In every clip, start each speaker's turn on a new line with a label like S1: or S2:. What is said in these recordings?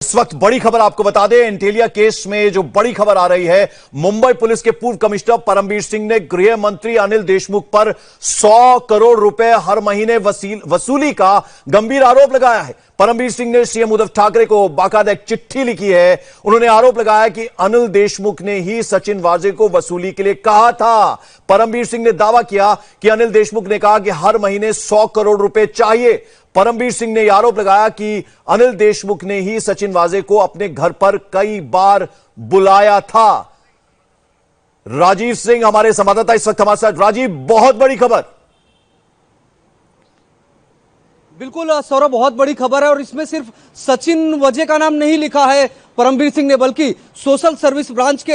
S1: इस वक्त बड़ी खबर आपको बता दें, इंटेलिया केस में जो बड़ी खबर आ रही है, मुंबई पुलिस के पूर्व कमिश्नर परमबीर सिंह ने गृह मंत्री अनिल देशमुख पर 100 करोड़ रुपए हर महीने वसूली का गंभीर आरोप लगाया है। परमबीर सिंह ने सीएम उद्धव ठाकरे को बाकायदा एक चिट्ठी लिखी है। उन्होंने आरोप लगाया कि अनिल देशमुख ने ही सचिन वाजे को वसूली के लिए कहा था। परमबीर सिंह ने दावा किया कि अनिल देशमुख ने कहा कि हर महीने 100 करोड़ रुपए चाहिए। परमबीर सिंह ने आरोप लगाया कि अनिल देशमुख ने ही सचिन वाजे को अपने घर पर कई बार बुलाया था। राजीव सिंह हमारे संवाददाता इस वक्त हमारे साथ। राजीव, बहुत बड़ी खबर।
S2: बिल्कुल सौरभ, बहुत बड़ी खबर है और इसमें सिर्फ सचिन वजे का नाम नहीं लिखा है परमबीर सिंह ने, बल्कि सोशल सर्विस ब्रांच के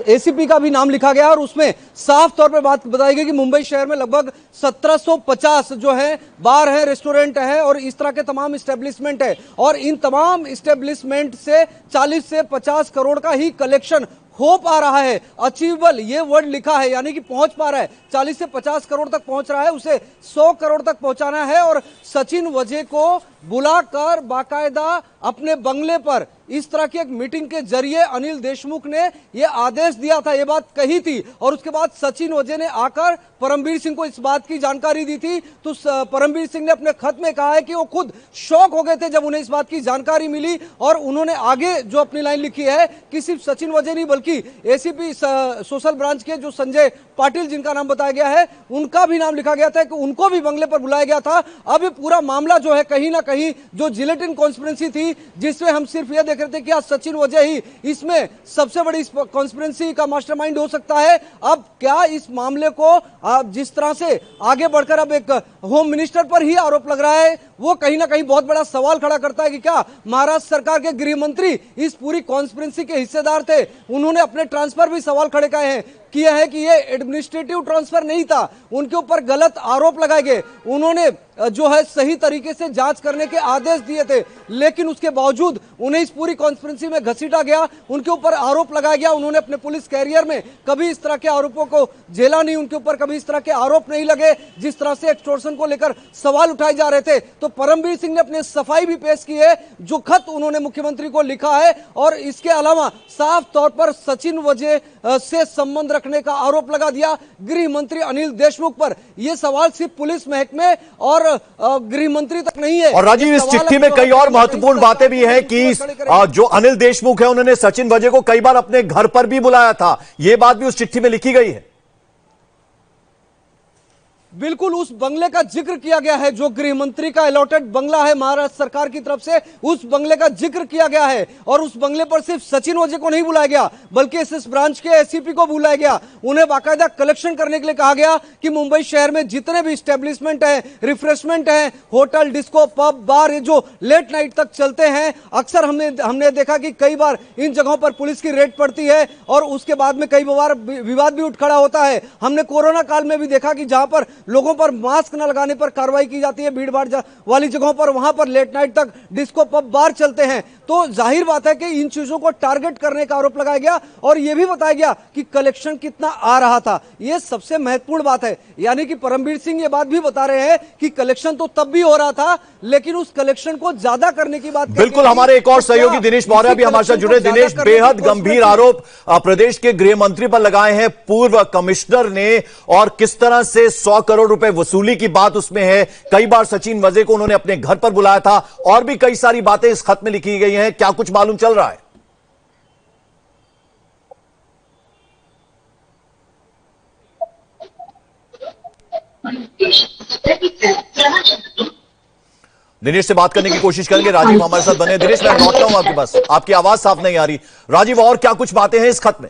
S2: एसीपी का भी नाम लिखा गया और उसमें साफ तौर पर बात बताई गई कि मुंबई शहर में लगभग 1750 जो है बार है, रेस्टोरेंट है और इस तरह के तमाम इस्टेब्लिशमेंट है और इन तमाम इस्टेब्लिशमेंट से 40 से 50 करोड़ का ही कलेक्शन हो पा रहा है। अचीवेबल ये वर्ड लिखा है, यानी कि पहुंच पा रहा है, 40 से 50 करोड़ तक पहुंच रहा है, उसे 100 करोड़ तक पहुंचाना है। और सचिन वजे को बुलाकर बाकायदा अपने बंगले पर इस तरह की एक मीटिंग के जरिए अनिल देशमुख ने यह आदेश दिया था, यह बात कही थी और उसके बाद सचिन वजे ने आकर परमबीर सिंह को इस बात की जानकारी दी थी। तो परमबीर सिंह ने अपने खत में कहा है कि वो खुद शॉक हो गए थे जब उन्हें इस बात की जानकारी मिली और उन्होंने आगे जो अपनी लाइन लिखी है कि सिर्फ सचिन वजे नहीं बल्कि एसीपी सोशल ब्रांच के जो संजय पाटिल जिनका नाम बताया गया है उनका भी नाम लिखा गया था कि उनको भी बंगले पर बुलाया गया था। अब ये पूरा मामला जो है कहीं ना कहीं जो जिलेटिन कॉन्स्पिरेंसी थी जिसमें हम सिर्फ यह देख रहे थे कि आज सचिन वजे ही इसमें सबसे बड़ी कॉन्स्पिरेंसी का मास्टरमाइंड हो सकता है। अब क्या इस मामले को जिस तरह से आगे बढ़कर अब एक होम मिनिस्टर पर ही आरोप लग रहा है वो कहीं ना कहीं बहुत बड़ा सवाल खड़ा करता है कि क्या महाराष्ट्र सरकार के गृह मंत्री इस पूरी कॉन्स्पिरेंसी के हिस्सेदार थे। उन्होंने अपने ट्रांसफर भी सवाल खड़े किए हैं कि ये एडमिनिस्ट्रेटिव ट्रांसफर नहीं था, उनके ऊपर गलत आरोप लगाए गए, उन्होंने जो है सही तरीके से जांच करने के आदेश दिए थे लेकिन उसके बावजूद उन्हें इस पूरी कॉन्स्पिरेंसी में घसीटा गया, उनके ऊपर आरोप लगाया गया। उन्होंने अपने पुलिस कैरियर में कभी इस तरह के आरोपों को झेला नहीं, उनके ऊपर कभी इस तरह के आरोप नहीं लगे जिस तरह से एक्सटॉर्शन को लेकर सवाल उठाए जा रहे थे। तो परमबीर सिंह ने अपने सफाई भी पेश की है, जो खत उन्होंने मुख्यमंत्री को लिखा है और इसके अलावा साफ तौर पर सचिन वजे से संबंध रखने का आरोप लगा दिया गृह मंत्री अनिल देशमुख पर। यह सवाल सिर्फ पुलिस महकमे और गृह मंत्री तक नहीं है।
S1: और राजीव, इस चिट्ठी में कई और महत्वपूर्ण बातें भी हैं कि जो अनिल देशमुख है उन्होंने सचिन वजे को कई बार अपने घर पर भी बुलाया था, यह बात भी उस चिट्ठी में लिखी गई है।
S2: बिल्कुल उस बंगले का जिक्र किया गया है जो गृह मंत्री का अलॉटेड बंगला है महाराष्ट्र सरकार की तरफ से, उस बंगले का जिक्र किया गया है और उस बंगले पर सिर्फ सचिन वजे को नहीं बुलाया गया बल्कि एसएस ब्रांच के एसीपी को बुलाया गया। उन्हें बाकायदा कलेक्शन करने के लिए कहा गया कि मुंबई शहर में जितने भी स्टैब्लिशमेंट है, रिफ्रेशमेंट है, होटल, डिस्को, पब, बार, ये जो लेट नाइट तक चलते हैं, अक्सर हमने देखा कि कई बार इन जगहों पर पुलिस की रेड पड़ती है और उसके बाद में कई बार विवाद भी उठ खड़ा होता है। हमने कोरोना काल में भी देखा कि जहां पर लोगों पर मास्क न लगाने पर कार्रवाई की जाती है, भीड़ भाड़ वाली जगहों पर, वहां पर लेट नाइट तक डिस्को, पब, बार चलते हैं। तो जाहिर बात है कि इन चीजों को टारगेट करने का आरोप लगाया गया और यह भी बताया गया कि कलेक्शन कितना आ रहा था। यह सबसे महत्वपूर्ण बात है, यानी कि परमबीर सिंह ये बात भी बता रहे हैं कि कलेक्शन तो तब भी हो रहा था लेकिन उस कलेक्शन को ज्यादा करने की बात।
S1: बिल्कुल, हमारे एक और सहयोगी दिनेश मौर्य भी हमारे साथ जुड़े। दिनेश, बेहद गंभीर आरोप प्रदेश के गृह मंत्री पर लगाए हैं पूर्व कमिश्नर ने और किस तरह से 100 करोड़ रुपए वसूली की बात उसमें है। कई बार सचिन वजे को उन्होंने अपने घर पर बुलाया था और भी कई सारी बातें इस खत में लिखी गई हैं। क्या कुछ मालूम चल रहा है? दिनेश से बात करने की कोशिश करेंगे। राजीव हमारे साथ बने। दिनेश, मैं लौटता हूं आपके पास, आपकी आवाज साफ नहीं आ रही। राजीव, और क्या कुछ बातें हैं इस खत में?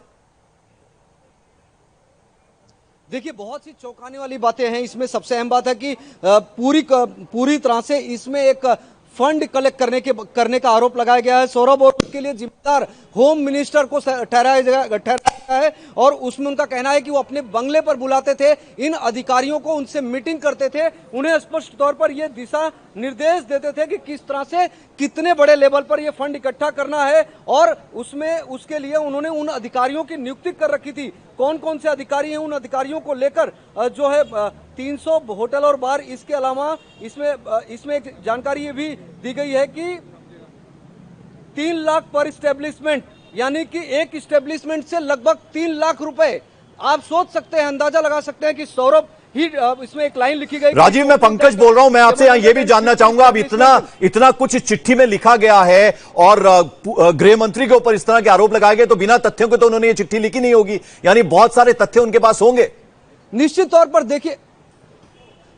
S2: देखिए, बहुत सी चौंकाने वाली बातें हैं इसमें। सबसे अहम बात है कि पूरी तरह से इसमें एक फंड कलेक्ट करने का आरोप लगाया गया है सौरभ, और उसके लिए जिम्मेदार होम मिनिस्टर को ठहराया गया है और उसमें उनका कहना है कि वो अपने बंगले पर बुलाते थे इन अधिकारियों को, उनसे मीटिंग करते थे, उन्हें स्पष्ट तौर पर यह दिशा निर्देश देते थे कि किस तरह से कितने बड़े लेवल पर यह फंड इकट्ठा करना है और उसके लिए उन्होंने उन अधिकारियों की नियुक्ति कर रखी थी। कौन कौन से अधिकारी हैं, उन अधिकारियों को लेकर जो है 300 होटल और बार, इसके अलावा इसमें एक जानकारी ये भी दी गई है कि 3 लाख पर इस्टेब्लिशमेंट, यानी कि एक इस्टेब्लिशमेंट से लगभग 3 लाख रुपए। आप सोच सकते हैं, अंदाजा लगा सकते हैं कि सौरभ ही इसमें एक लाइन लिखी गई।
S1: राजीव, मैं पंकज बोल रहा हूं। मैं आपसे यहां यह भी जानना चाहूंगा, अब इतना कुछ चिट्ठी में लिखा गया है और गृह मंत्री के ऊपर इस तरह के आरोप लगाए गए, तो बिना तथ्यों के तो उन्होंने ये चिट्ठी लिखी नहीं होगी, यानी बहुत सारे तथ्य उनके पास होंगे।
S2: निश्चित तौर पर देखिए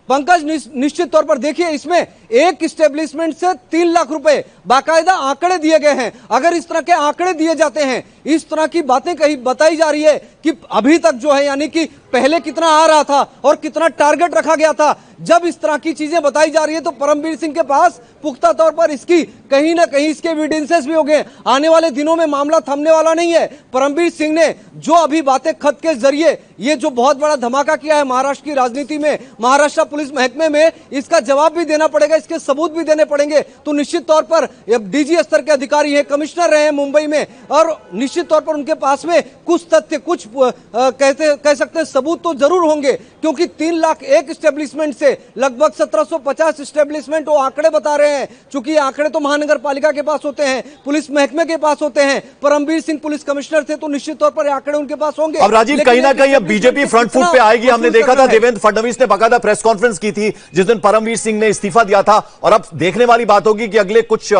S2: पंकज, निश्चित तौर पर देखिए, इसमें एक इस्टेब्लिशमेंट से 3 लाख रुपए बाकायदा आंकड़े दिए गए हैं। अगर इस तरह के आंकड़े दिए जाते हैं, इस तरह की बातें कहीं बताई जा रही है कि अभी तक जो है, यानी कि पहले कितना आ रहा था और कितना टारगेट रखा गया था, जब इस तरह की चीजें बताई जा रही है तो परमवीर सिंह के पास पुख्ता तौर पर इसकी कहीं ना कहीं इसके एविडेंसेस भी हो गए। आने वाले दिनों में मामला थमने वाला नहीं है। परमवीर सिंह ने जो अभी बातें खत के जरिए ये जो बहुत बड़ा धमाका किया है महाराष्ट्र की राजनीति में, महाराष्ट्र पुलिस महकमे में, इसका जवाब भी देना पड़ेगा, इसके सबूत भी देने पड़ेंगे। तो निश्चित तौर पर डीजी स्तर के अधिकारी हैं, कमिश्नर रहे हैं मुंबई में, और निश्चित तौर पर उनके पास में कुछ तथ्य, कुछ कह सकते हैं सबूत तो जरूर होंगे, क्योंकि 3 लाख एक इस्टेब्लिशमेंट से लगभग 1750 इस्टेब्लिशमेंट, वो आंकड़े बता रहे हैं। चूंकि ये आंकड़े तो महानगर पालिका के पास होते हैं, पुलिस महकमे के पास होते हैं, परमवीर सिंह पुलिस कमिश्नर थे तो निश्चित तौर पर आंकड़े उनके पास होंगे।
S1: अब राजीव, कहीं ना कहीं अब बीजेपी फ्रंट फुट पे आएगी। हमने देखा था देवेंद्र फडणवीस ने बाकायदा प्रेस कॉन्फ्रेंस की थी जिस दिन परमवीर सिंह ने इस्तीफा दिया था, और अब देखने वाली बात होगी कि अगले कुछ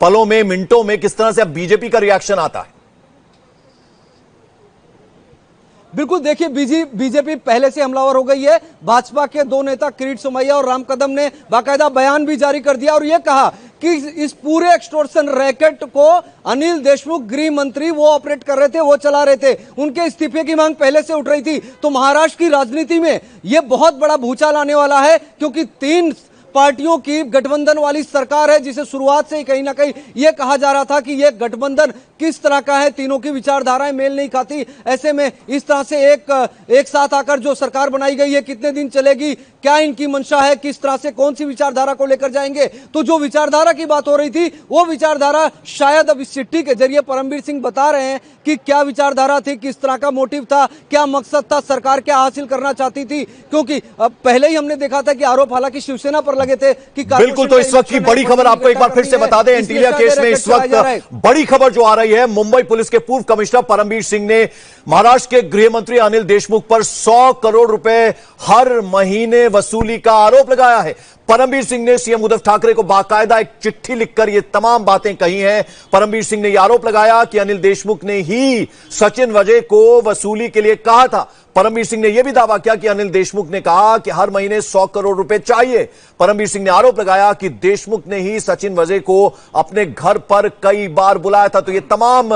S1: पलों में, मिनटों में किस तरह से अब बीजेपी का रिएक्शन आता है।
S2: बिल्कुल, देखिए बीजेपी पहले से हमलावर हो गई है। भाजपा के दो नेता किरीट सोमैया और राम कदम ने बाकायदा बयान भी जारी कर दिया और यह कहा कि इस पूरे एक्सटॉर्शन रैकेट को अनिल देशमुख गृह मंत्री वो ऑपरेट कर रहे थे, वो चला रहे थे। उनके इस्तीफे की मांग पहले से उठ रही थी। तो महाराष्ट्र की राजनीति में यह बहुत बड़ा भूचाल आने वाला है, क्योंकि 3 पार्टियों की गठबंधन वाली सरकार है, जिसे शुरुआत से ही कहीं ना कहीं यह कहा जा रहा था कि यह गठबंधन किस तरह का है, तीनों की विचारधाराएं मेल नहीं खाती। ऐसे में इस तरह से एक साथ आकर जो सरकार बनाई गई है, कितने दिन चलेगी, क्या इनकी मंशा है, किस तरह से कौन सी विचारधारा को लेकर जाएंगे। तो जो विचारधारा की बात हो रही थी, वो विचारधारा शायद अब इस चिट्ठी के जरिए परमवीर सिंह बता रहे हैं कि क्या विचारधारा थी, किस तरह का मोटिव था, क्या मकसद था, सरकार क्या हासिल करना चाहती थी। क्योंकि अब पहले ही हमने देखा था कि आरोप हालांकि शिवसेना पर लगे थे कि
S1: बिल्कुल। तो इस वक्त की बड़ी खबर आपको एक बार फिर से बता दें, एंटीलिया केस में इस वक्त बड़ी खबर जो आ रही है, मुंबई पुलिस के पूर्व कमिश्नर परमवीर सिंह ने महाराष्ट्र के गृह मंत्री अनिल देशमुख पर 100 करोड़ रुपए हर महीने वसूली का आरोप लगाया है। परमवीर सिंह ने सीएम उद्धव ठाकरे को बाकायदा एक चिट्ठी लिखकर ये तमाम बातें कही हैं। परमवीर सिंह ने यह आरोप लगाया कि अनिल देशमुख ने ही सचिन वाजे को वसूली के लिए कहा था। परमवीर सिंह ने यह भी दावा किया कि अनिल देशमुख ने कहा कि हर महीने 100 करोड़ रुपए चाहिए। परमवीर सिंह ने आरोप लगाया कि देशमुख ने ही सचिन वाजे को अपने घर पर कई बार बुलाया था। तो ये तमाम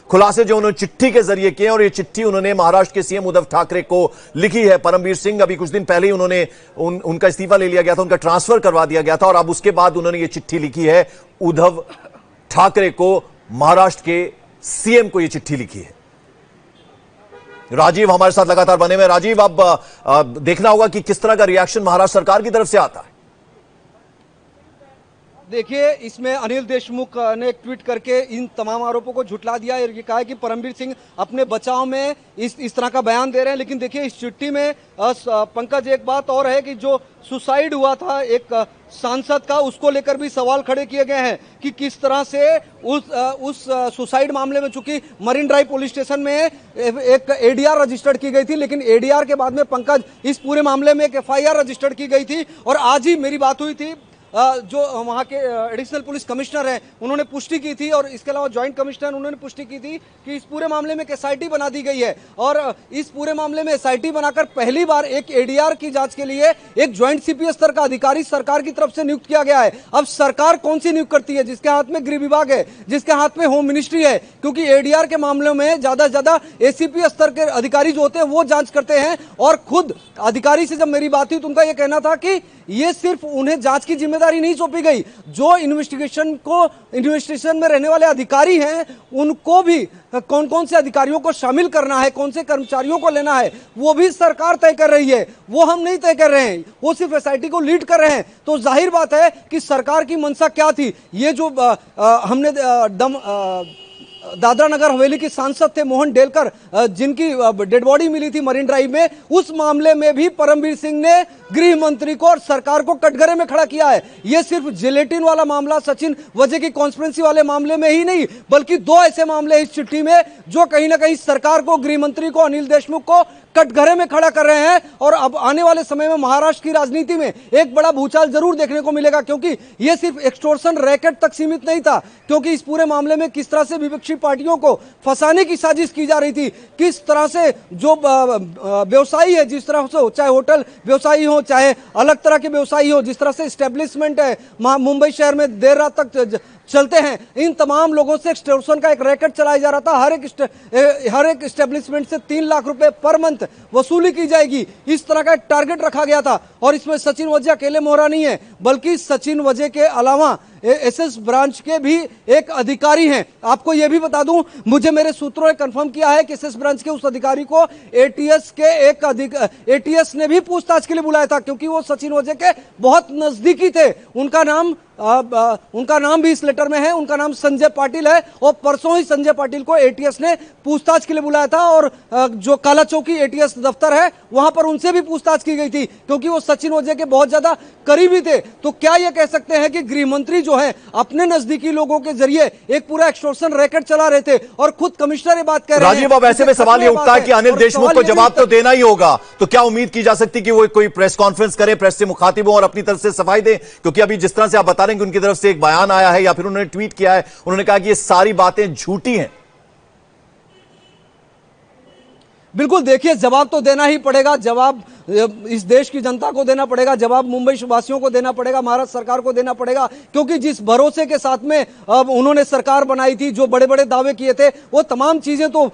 S1: खुलासे जो उन्होंने चिट्ठी के जरिए किए, और ये चिट्ठी उन्होंने महाराष्ट्र के सीएम उद्धव ठाकरे को लिखी है। परमवीर सिंह, अभी कुछ दिन पहले ही उन्होंने उनका इस्तीफा ले लिया गया था, उनका ट्रांसफर करवा दिया गया था, और अब उसके बाद उन्होंने ये चिट्ठी लिखी है उद्धव ठाकरे को, महाराष्ट्र के सीएम को ये चिट्ठी लिखी है। राजीव हमारे साथ लगातार बने हुए। राजीव, अब देखना होगा कि किस तरह का रिएक्शन महाराष्ट्र सरकार की तरफ से आता है।
S2: देखिए, इसमें अनिल देशमुख ने एक ट्वीट करके इन तमाम आरोपों को झुठला दिया और ये कहा है कि परमवीर सिंह अपने बचाव में इस तरह का बयान दे रहे हैं। लेकिन देखिए, इस चिट्ठी में पंकज एक बात और है कि जो सुसाइड हुआ था एक सांसद का, उसको लेकर भी सवाल खड़े किए गए हैं कि किस तरह से उस सुसाइड मामले में, चूंकि मरीन ड्राइव पुलिस स्टेशन में एक एडीआर रजिस्टर्ड की गई थी, लेकिन एडीआर के बाद में पंकज इस पूरे मामले में एक एफआईआर रजिस्टर्ड की गई थी। और आज ही मेरी बात हुई थी, जो वहां के एडिशनल पुलिस कमिश्नर हैं, उन्होंने पुष्टि की थी, और इसके अलावा ज्वाइंट कमिश्नर उन्होंने पुष्टि की थी कि इस पूरे मामले में एक एसआईटी बना दी गई है। और इस पूरे मामले में एसआईटी बनाकर पहली बार एक एडीआर की जांच के लिए एक ज्वाइंट सीपी स्तर का अधिकारी सरकार की तरफ से नियुक्त किया गया है। अब सरकार कौन सी नियुक्त करती है? जिसके हाथ में गृह विभाग है, जिसके हाथ में होम मिनिस्ट्री है, क्योंकि एडीआर के मामलों में ज्यादा से ज्यादा एसीपी स्तर के अधिकारी जो होते हैं वो जांच करते हैं। और खुद अधिकारी से जब मेरी बात हुई तो उनका यह कहना था कि ये सिर्फ उन्हें जांच की जिम्मेदारी नहीं सौंपी गई, जो इन्वेस्टिगेशन में रहने वाले अधिकारी हैं उनको भी कौन कौन से अधिकारियों को शामिल करना है, कौन से कर्मचारियों को लेना है, वो भी सरकार तय कर रही है। वो हम नहीं तय कर रहे हैं, वो सिर्फ एसआईटी को लीड कर रहे हैं। तो जाहिर बात है कि सरकार की मंशा क्या थी। ये जो हमने दादरा नगर हवेली की सांसद थे मोहन डेलकर, जिनकी डेड बॉडी मिली थी मरीन ड्राइव में, उस मामले में भी परमवीर सिंह ने गृह मंत्री को और सरकार को कटघरे में खड़ा किया है। यह सिर्फ जिलेटिन वाला मामला, सचिन वजह की कॉन्स्पिरेसी वाले मामले में ही नहीं, बल्कि दो ऐसे मामले इस चिट्ठी में जो कहीं ना कहीं सरकार को, गृह मंत्री को, अनिल देशमुख को कटघरे में खड़ा कर रहे हैं। और अब आने वाले समय में महाराष्ट्र की राजनीति में एक बड़ा भूचाल जरूर देखने को मिलेगा, क्योंकि यह सिर्फ एक्सटॉर्शन रैकेट तक सीमित नहीं था, क्योंकि इस पूरे मामले में किस तरह से विपक्षी पार्टियों को फंसाने की साजिश की जा रही थी, किस तरह से जो व्यवसायी है, जिस तरह से, चाहे होटल व्यवसायी हो, चाहे अलग तरह के व्यवसायी हो, जिस तरह से एस्टेब्लिशमेंट है मुंबई शहर में देर रात तक चलते हैं, इन तमाम लोगों से एक्सटॉर्शन का एक रैकेट चलाया जा रहा था। हर एक एस्टेब्लिशमेंट से 3 लाख रुपए पर मंथ वसूली की जाएगी, इस तरह का एक टारगेट रखा गया था। और इसमें सचिन वजह अकेले मोहरा नहीं है, बल्कि सचिन वजह के अलावा एसएस ब्रांच के भी एक अधिकारी हैं। आपको यह भी बता दूं, मुझे मेरे सूत्रों ने कंफर्म किया है कि एसएस ब्रांच के उस अधिकारी को एटीएस ने भी पूछताछ के लिए बुलाया था, क्योंकि वो सचिन वजह के बहुत नजदीकी थे। उनका नाम भी इस लेटर में है, उनका नाम संजय पाटिल है, और परसों ही संजय पाटिल को एटीएस ने पूछताछ के लिए बुलाया था। और जो काला चौकी एटीएस दफ्तर है, वहां पर उनसे भी पूछताछ की गई थी, क्योंकि वो सचिन वजह के बहुत ज्यादा करीबी थे। तो क्या यह कह सकते हैं कि गृह मंत्री जो है अपने नजदीकी लोगों के जरिए एक पूरा एक्सटॉर्शन रैकेट चला रहे थे, और खुद कमिश्नर ये बात कह रहे हैं।
S1: राजीव, अब ऐसे में सवाल ये उठता है कि अनिल देशमुख को जवाब तो देना ही होगा, तो क्या उम्मीद की जा सकती कि वो कोई प्रेस कॉन्फ्रेंस करे, प्रेस से मुखातिब हो और अपनी तरफ से सफाई दे? क्योंकि अभी जिस तरह से आप बता रहे हैं कि उनकी तरफ से एक बयान आया है या फिर उन्होंने ट्वीट किया है, उन्होंने कहा कि ये सारी बातें झूठी हैं।
S2: बिल्कुल, देखिए, जवाब तो देना ही पड़ेगा, जवाब इस देश की जनता को देना पड़ेगा, जवाब मुंबई वासियों को देना पड़ेगा, महाराष्ट्र सरकार को देना पड़ेगा, क्योंकि जिस भरोसे के साथ में उन्होंने सरकार बनाई थी, जो बड़े बड़े दावे किए थे, वो तमाम चीजें तो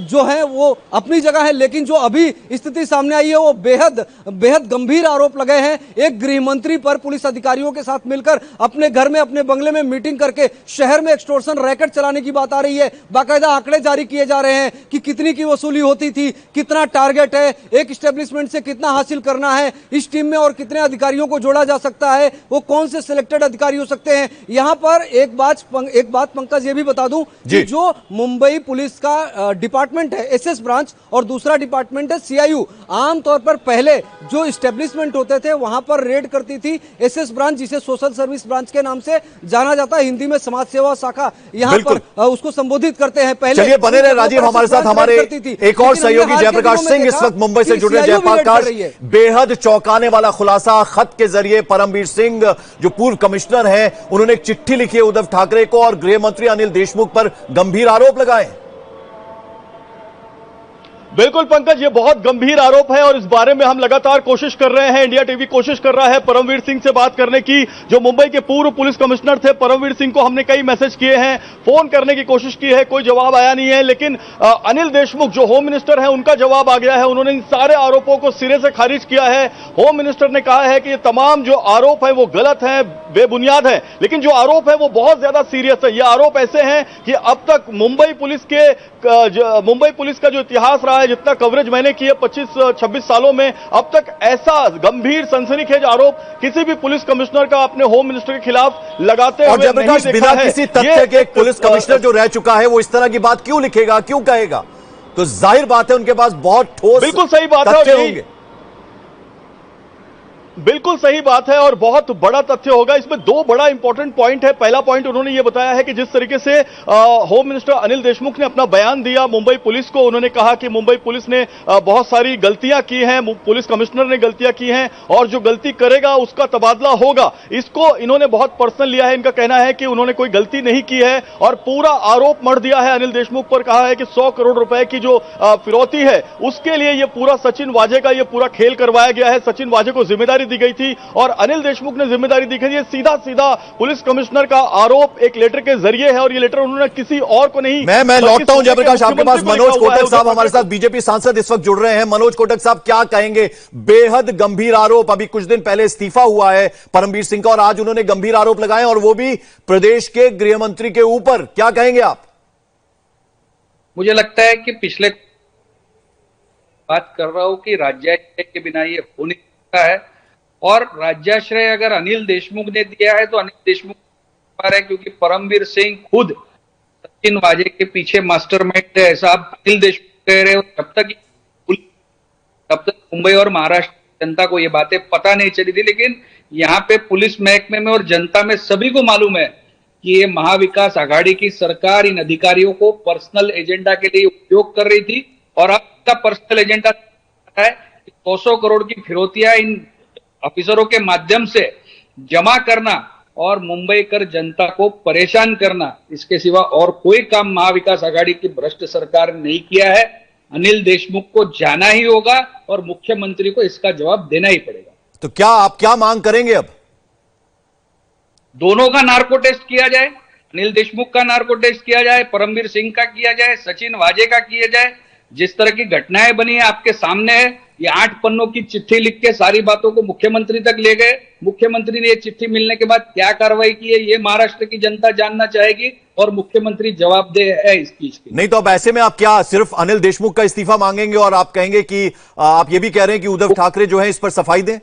S2: जो है वो अपनी जगह है। लेकिन जो अभी स्थिति सामने आई है वो बेहद बेहद गंभीर आरोप लगे हैं। एक गृह मंत्री पर पुलिस अधिकारियों के साथ मिलकर अपने घर में, अपने बंगले में मीटिंग करके शहर में एक्सटॉर्शन रैकेट चलाने की बात आ रही है। बाकायदा आंकड़े जारी किए जा रहे हैं कि कितनी की वसूली होती थी, कितना टारगेट है, एक एस्टेब्लिशमेंट से कितना हासिल करना है, इस टीम में और कितने अधिकारियों को जोड़ा जा सकता है, वो कौन से सिलेक्टेड अधिकारी हो सकते हैं। यहां पर एक बात पंकज ये भी बता दूं कि जो मुंबई पुलिस का डिपार्टमेंट है एसएस ब्रांच, और दूसरा डिपार्टमेंट है सीआईयू, आमतौर पर पहले जो एस्टेब्लिशमेंट होते थे वहां पर रेड करती थी एसएस ब्रांच, जिसे सोशल सर्विस ब्रांच के नाम से जाना जाता है, हिंदी में समाज सेवा शाखा यहां पर उसको संबोधित करते हैं। पहले
S1: चलिए बने रहे राजीव हमारे साथ, हमारे एक और सहयोगी जयप्रकाश सिंह इस वक्त मुंबई से जुड़े। जयप्रकाश, बेहद चौंकाने वाला खुलासा, खत के जरिए परमवीर सिंह जो पूर्व कमिश्नर हैं, उन्होंने एक चिट्ठी लिखी है उद्धव ठाकरे को और गृह मंत्री अनिल देशमुख पर गंभीर आरोप लगाए।
S3: बिल्कुल पंकज, ये बहुत गंभीर आरोप है और इस बारे में हम लगातार कोशिश कर रहे हैं, इंडिया टीवी कोशिश कर रहा है परमवीर सिंह से बात करने की। जो मुंबई के पूर्व पुलिस कमिश्नर थे परमवीर सिंह को हमने कई मैसेज किए हैं, फोन करने की कोशिश की है, कोई जवाब आया नहीं है। लेकिन अनिल देशमुख जो होम मिनिस्टर है, उनका जवाब आ गया है। उन्होंने इन सारे आरोपों को सिरे से खारिज किया है। होम मिनिस्टर ने कहा है कि ये तमाम जो आरोप है वो गलत है, बेबुनियाद है, लेकिन जो आरोप है वो बहुत ज्यादा सीरियस है। ये आरोप ऐसे हैं कि अब तक मुंबई पुलिस का जो इतिहास रहा है, जितना कवरेज मैंने की है 25-26 सालों में, अब तक ऐसा गंभीर सनसनीखेज आरोप किसी भी पुलिस कमिश्नर का अपने होम मिनिस्टर के खिलाफ लगाते हुए नहीं देखा है।
S1: बिना किसी तथ्य के एक पुलिस कमिश्नर जो रह चुका है वो इस तरह की बात क्यों लिखेगा, क्यों कहेगा? तो जाहिर बात है उनके पास बहुत ठोस,
S3: बिल्कुल सही बात है, होंगे। बिल्कुल सही बात है और बहुत बड़ा तथ्य होगा। इसमें दो बड़ा इंपॉर्टेंट पॉइंट है। पहला पॉइंट उन्होंने ये बताया है कि जिस तरीके से होम मिनिस्टर अनिल देशमुख ने अपना बयान दिया मुंबई पुलिस को, उन्होंने कहा कि मुंबई पुलिस ने बहुत सारी गलतियां की हैं, पुलिस कमिश्नर ने गलतियां की हैं और जो गलती करेगा उसका तबादला होगा। इसको इन्होंने बहुत पर्सनल लिया है। इनका कहना है कि उन्होंने कोई गलती नहीं की है और पूरा आरोप मढ़ दिया है अनिल देशमुख पर। कहा है कि 100 करोड़ रुपए की जो फिरौती है उसके लिए यह पूरा सचिन वाजे का यह पूरा खेल करवाया गया है। सचिन वाजे को जिम्मेदारी दी गई थी और अनिल देशमुख ने जिम्मेदारी दी गई। सीधा सीधा पुलिस कमिश्नर का आरोप एक लेटर के जरिए है और ये लेटर उन्होंने किसी और को नहीं।
S1: मैं लौटता हूं जयप्रकाश आपके पास। मनोज कोटक साहब हमारे साथ बीजेपी सांसद इस वक्त जुड़ रहे हैं। मनोज कोटक साहब, क्या कहेंगे? बेहद गंभीर आरोप, अभी कुछ दिन पहले इस्तीफा हुआ है परमवीर सिंह का और आज उन्होंने गंभीर आरोप लगाए और वो भी प्रदेश के गृह मंत्री के ऊपर। क्या कहेंगे आप?
S4: मुझे लगता है कि पिछले बात कर रहा हूं कि राज्याश्रय के बिना ये हो नहीं सकता है और राज्याश्रय अगर अनिल देशमुख ने दिया है तो अनिल देशमुख है, क्योंकि परमवीर सिंह खुद सचिन वाजे के पीछे मास्टरमाइंड है, ऐसा आप अनिल देशमुख कह रहे हो। तब तक मुंबई और महाराष्ट्र की जनता को ये बातें पता नहीं चली थी, लेकिन यहाँ पे पुलिस महकमे में और जनता में सभी को मालूम है कि ये महाविकास आघाड़ी की सरकार इन अधिकारियों को पर्सनल एजेंडा के लिए उपयोग कर रही थी। और अब इसका पर्सनल एजेंडा है 200 करोड़ की फिरौतियां इन ऑफिसरों के माध्यम से जमा करना और मुंबई कर जनता को परेशान करना। इसके सिवा और कोई काम महाविकास आघाड़ी की भ्रष्ट सरकार ने नहीं किया है। अनिल देशमुख को जाना ही होगा और मुख्यमंत्री को इसका जवाब देना ही पड़ेगा।
S1: तो क्या आप क्या मांग करेंगे अब?
S4: दोनों का नार्को टेस्ट किया जाए, अनिल देशमुख का नार्को टेस्ट किया जाए, परमवीर सिंह का किया जाए, सचिन वाजे का किया जाए। जिस तरह की घटनाएं बनी है आपके सामने है। ये 8 पन्नों की चिट्ठी लिख के सारी बातों को मुख्यमंत्री तक ले गए। मुख्यमंत्री ने ये चिट्ठी मिलने के बाद क्या कार्रवाई की है ये महाराष्ट्र की जनता जानना चाहेगी और मुख्यमंत्री जवाबदेह है इस चीज की।
S1: नहीं तो अब ऐसे में आप क्या सिर्फ अनिल देशमुख का इस्तीफा मांगेंगे और आप कहेंगे कि आप ये भी कह रहे हैं कि उद्धव ठाकरे जो है इस पर सफाई दें?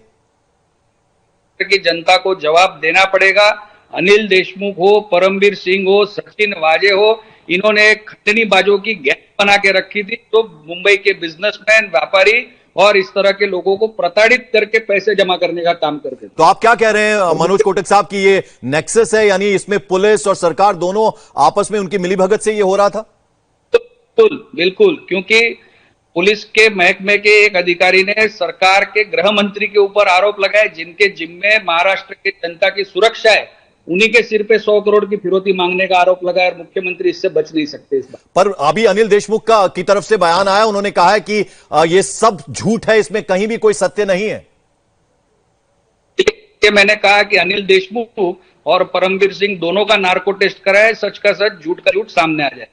S4: की जनता को जवाब देना पड़ेगा। अनिल देशमुख हो, परमवीर सिंह हो, सचिन वाजे हो, इन्होंने खंडनीबाजों की गैंग बना के रखी थी जो मुंबई के बिजनेसमैन, व्यापारी और इस तरह के लोगों को प्रताड़ित करके पैसे जमा करने का काम करते थे।
S1: तो आप क्या कह रहे हैं मनोज कोटक साहब की ये नेक्सस है, यानी इसमें पुलिस और सरकार दोनों आपस में उनकी मिलीभगत से ये हो रहा था?
S4: बिल्कुल, क्योंकि पुलिस के महकमे के एक अधिकारी ने सरकार के गृह मंत्री के ऊपर आरोप लगाए जिनके जिम्मे महाराष्ट्र की जनता की सुरक्षा है। उन्हीं के सिर पे 100 करोड़ की फिरौती मांगने का आरोप लगाया और मुख्यमंत्री इससे बच नहीं सकते इस बात।
S1: पर अभी अनिल देशमुख की तरफ से बयान आया, उन्होंने कहा है कि ये सब झूठ है, इसमें कहीं भी कोई सत्य नहीं है।
S4: मैंने कहा कि अनिल देशमुख और परमवीर सिंह दोनों का नार्को टेस्ट कराए, सच का सच, झूठ का झूठ सामने आ जाए।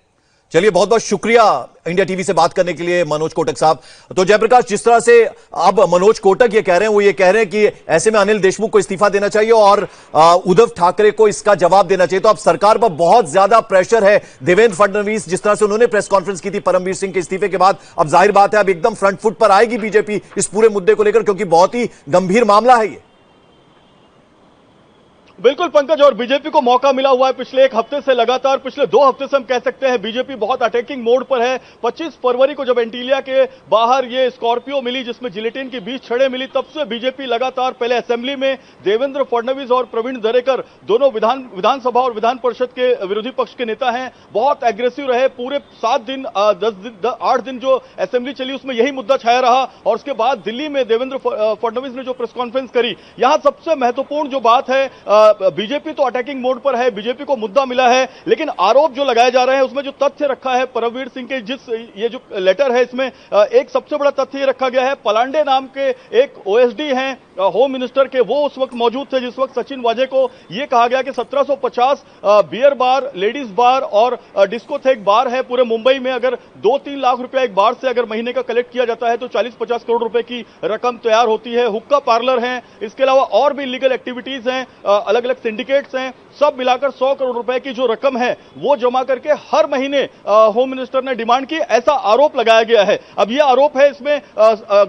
S1: चलिए, बहुत बहुत शुक्रिया इंडिया टीवी से बात करने के लिए मनोज कोटक साहब। तो जयप्रकाश, जिस तरह से अब मनोज कोटक ये कह रहे हैं, वो ये कह रहे हैं कि ऐसे में अनिल देशमुख को इस्तीफा देना चाहिए और उद्धव ठाकरे को इसका जवाब देना चाहिए। तो अब सरकार पर बहुत ज्यादा प्रेशर है। देवेंद्र फडणवीस, जिस तरह से उन्होंने प्रेस कॉन्फ्रेंस की थी परमवीर सिंह के इस्तीफे के बाद, अब जाहिर बात है अब एकदम फ्रंट फुट पर आएगी बीजेपी इस पूरे मुद्दे को लेकर, क्योंकि बहुत ही गंभीर मामला है ये।
S3: बिल्कुल पंकज, और बीजेपी को मौका मिला हुआ है पिछले 1 हफ्ते से, लगातार पिछले 2 हफ्ते से हम कह सकते हैं बीजेपी बहुत अटैकिंग मोड पर है। 25 फरवरी को जब एंटीलिया के बाहर ये स्कॉर्पियो मिली जिसमें जिलेटिन की 20 छड़ें मिली, तब से बीजेपी लगातार पहले असेंबली में देवेंद्र फडणवीस और प्रवीण दरेकर दोनों विधानसभा और विधान परिषद के विरोधी पक्ष के नेता हैं, बहुत एग्रेसिव रहे। पूरे 7 दिन 8 दिन जो असेंबली चली उसमें यही मुद्दा छाया रहा। और उसके बाद दिल्ली में देवेंद्र फडणवीस ने जो प्रेस कॉन्फ्रेंस करी, यहां सबसे महत्वपूर्ण जो बात है, बीजेपी तो अटैकिंग मोड पर है, बीजेपी को मुद्दा मिला है, लेकिन आरोप जो लगाए जा रहे हैं उसमें जो तथ्य रखा है परमवीर सिंह के, ये जो लेटर है इसमें एक सबसे बड़ा तथ्य ये रखा गया है, पलांडे नाम के एक ओएसडी हैं होम मिनिस्टर के, वो उस वक्त मौजूद थे जिस वक्त सचिन वाजे को ये कहा गया कि 1750 बियर बार, लेडीज बार और डिस्कोथेक बार है पूरे मुंबई में। अगर 2-3 लाख रुपया एक बार से अगर महीने का कलेक्ट किया जाता है तो 40-50 करोड़ रुपए की रकम तैयार होती है। हुक्का पार्लर हैं, इसके अलावा और भी लीगल एक्टिविटीज हैं, अलग अलग सिंडिकेट्स हैं, सब मिलाकर 100 करोड़ रुपए की जो रकम है वो जमा करके हर महीने होम मिनिस्टर ने डिमांड की, ऐसा आरोप लगाया गया है। अब ये आरोप है, इसमें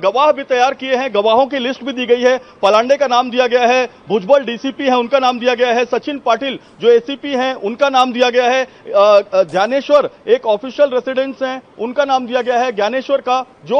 S3: गवाह भी तैयार किए हैं, गवाहों की लिस्ट भी दी गई है। पलांडे का नाम दिया गया है, भुजबल डीसीपी है उनका नाम दिया गया है, सचिन पाटिल जो एसीपी हैं उनका नाम दिया गया है, ज्ञानेश्वर एक ऑफिशियल रेसिडेंस हैं उनका नाम दिया गया है, ज्ञानेश्वर का जो